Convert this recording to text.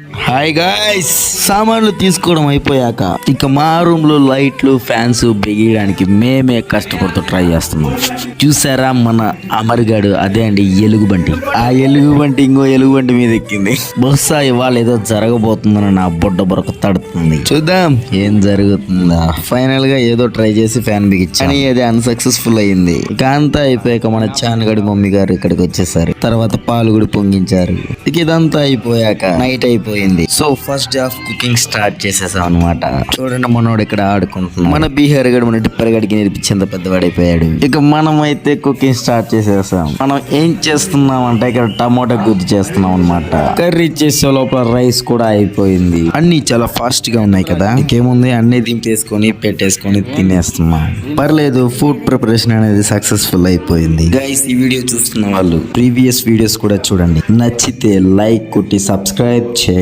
Hi guys, సామాన్లు తీసుకోవడం అయిపోయాక ఇక మా రూమ్ లో లైట్లు ఫ్యాన్స్ బిగించడానికి మేమే కష్టపడుతూ ట్రై చేస్తున్నాం. చూసారా మన అమర్గాడు, అదే అండి ఎలుగుబంటి. ఆ ఎలుగుబంటి ఇంకో ఎలుగుబంటి మీద ఎక్కింది. బహుశా ఇవాళ ఏదో జరగబోతుందని నా బొడ్డ బొరక తడుతుంది. చూద్దాం ఏం జరుగుతుందా. ఫైనల్ గా ఏదో ట్రై చేసి ఫ్యాన్ బిగించాను, కానీ అది అన్సక్సెస్ఫుల్ అయ్యింది. ఇక అంతా అయిపోయాక మన చానగడి మమ్మీ గారు ఇక్కడికి వచ్చేసారు. తర్వాత పాలు కూడా పొంగించారు. ఇక ఇదంతా అయిపోయాక నైట్ అయిపోయింది. So first half cooking start చేసేసాం అనమాట. చూడండి మనోడు ఇక్కడ ఆడుకుంటున్నాడు. మన బీహార్ గడు మన టిప్పర్ గడికి నేర్పించేంత పెద్దవాడైపోయాడు. ఇక మనం అయితే కుకింగ్ స్టార్ట్ చేసేసాం. మనం ఏం చేస్తున్నాం అంటే ఇక్కడ టమోటా గుజ్జు చేస్తున్నాం అనమాట. కర్రీ చేసే లోపల రైస్ కూడా అయిపోయింది. అన్ని చాలా ఫాస్ట్ గా ఉన్నాయి కదా. ఇంకేముంది, అన్ని దింపేసుకొని పెట్టేసుకొని తినేస్తున్నాం. పర్లేదు, ఫుడ్ ప్రిపరేషన్ అనేది సక్సెస్ఫుల్ అయిపోయింది. గైస్, ఈ వీడియో చూస్తున్న వాళ్ళు ప్రీవియస్ వీడియోస్ కూడా చూడండి. నచ్చితే లైక్ కొట్టి సబ్స్క్రైబ్ చేయండి.